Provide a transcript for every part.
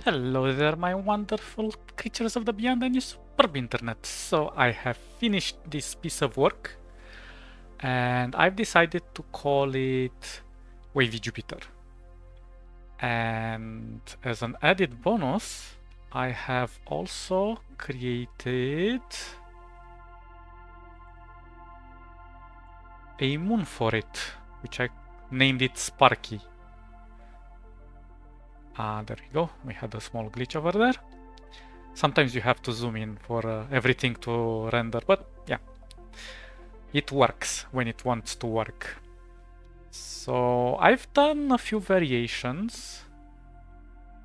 Hello there, my wonderful creatures of the beyond and your superb internet. So I have finished this piece of work and I've decided to call it Wavy Jupiter. And as an added bonus, I have also created a moon for it, which I named it Sparky. There we go. We had a small glitch over there. Sometimes you have to zoom in for everything to render, but yeah, it works when it wants to work. So I've done a few variations.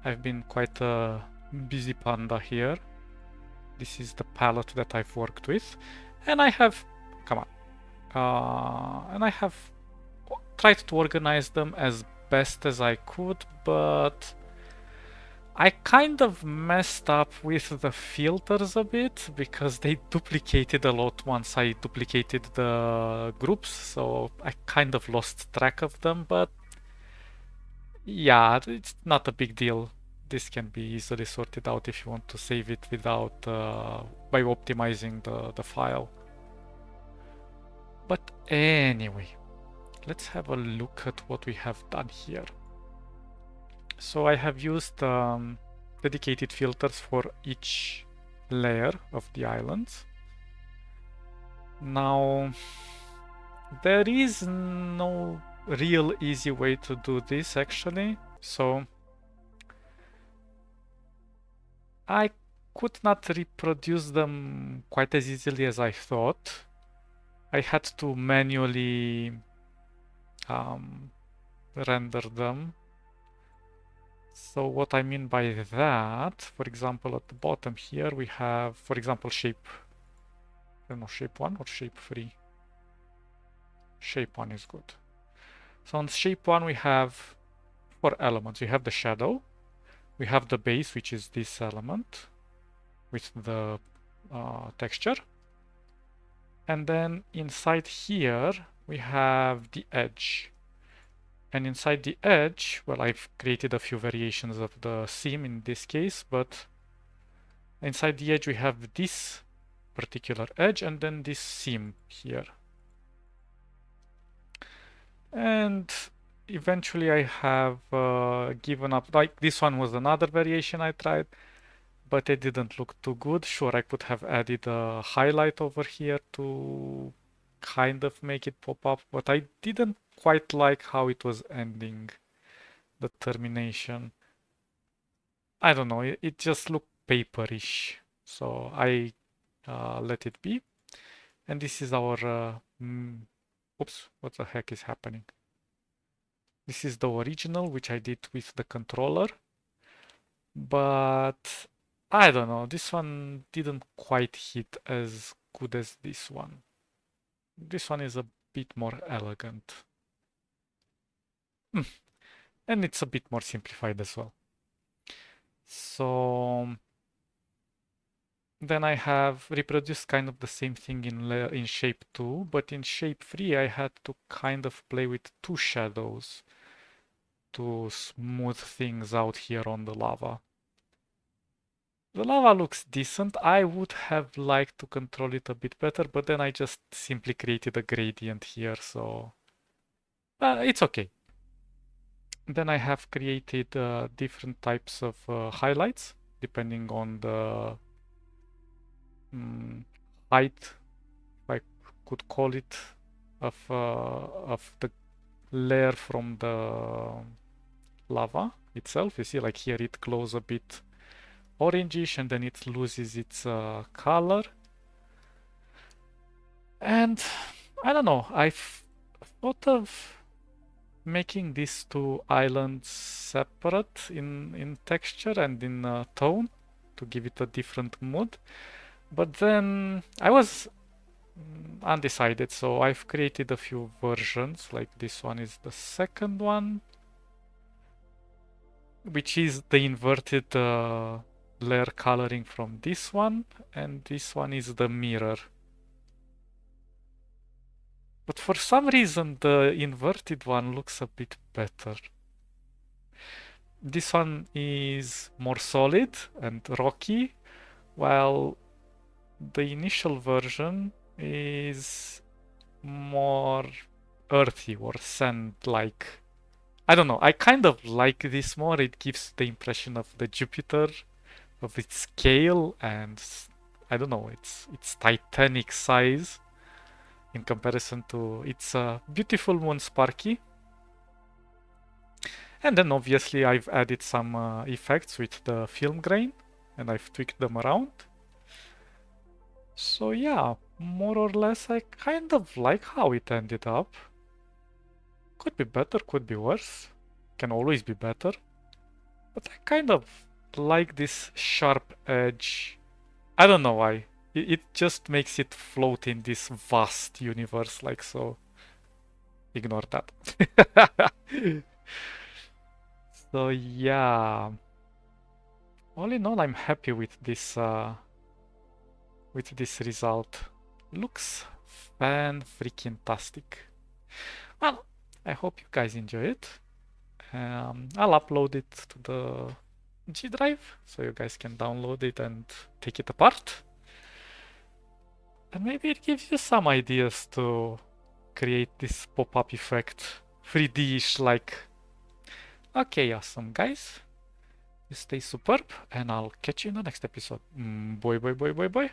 I've been quite a busy panda here. This is the palette that I've worked with, and I have, come on, and I have tried to organize them as best as I could, but I kind of messed up with the filters a bit because they duplicated a lot once I duplicated the groups, so I kind of lost track of them, but yeah, it's not a big deal. This can be easily sorted out if you want to save it without by optimizing the file. But anyway, let's have a look at what we have done here. So I have used dedicated filters for each layer of the islands. Now, there is no real easy way to do this actually. So I could not reproduce them quite as easily as I thought. I had to manually render them. So what I mean by that, for example, at the bottom here we have, for example, shape, I don't know, shape 1 or shape 3? Shape 1 is good. So on shape 1 we have 4 elements. We have the shadow, we have the base, which is this element with the texture. And then inside here we have the edge. And inside the edge, well, I've created a few variations of the seam in this case, but inside the edge we have this particular edge and then this seam here. And eventually I have given up. Like this one was another variation I tried, but it didn't look too good. Sure, I could have added a highlight over here to kind of make it pop up, but I didn't quite like how it was ending, the termination. I don't know, it just looked paperish, so I let it be. And this is our, oops, what the heck is happening? This is the original, which I did with the controller, but I don't know, this one didn't quite hit as good as this one. This one is a bit more elegant. And it's a bit more simplified as well. So then I have reproduced kind of the same thing in shape 2, but in shape 3 I had to kind of play with 2 shadows to smooth things out here on the lava. The lava looks decent. I would have liked to control it a bit better, but then I just simply created a gradient here, so it's okay. Then I have created different types of highlights depending on the height, if I could call it, of the layer from the lava itself. You see, like here it glows a bit orangish and then it loses its color. And I don't know, I've thought of making these two islands separate in texture and in tone to give it a different mood. But then I was undecided, so I've created a few versions, like this one is the second one, which is the inverted layer coloring from this one, and this one is the mirror. But for some reason the inverted one looks a bit better. this one is more solid and rocky, while the initial version is more earthy or sand-like. I don't know, I kind of like this more. It gives the impression of the Jupiter, of its scale, and I don't know, its titanic size in comparison to its beautiful moon Sparky. And then obviously I've added some effects with the film grain, and I've tweaked them around. So yeah, more or less I kind of like how it ended up. Could be better, could be worse. Can always be better. But I kind of like this sharp edge. I don't know why. It just makes it float in this vast universe, like so. Ignore that. So yeah. All in all, I'm happy with this result. Looks fan-freaking-tastic. Well, I hope you guys enjoy it. I'll upload it to the G drive so you guys can download it and take it apart. And maybe it gives you some ideas to create this pop-up effect, 3D-ish like. Okay, awesome guys. You stay superb and I'll catch you in the next episode. Boy, boy, boy, boy, boy.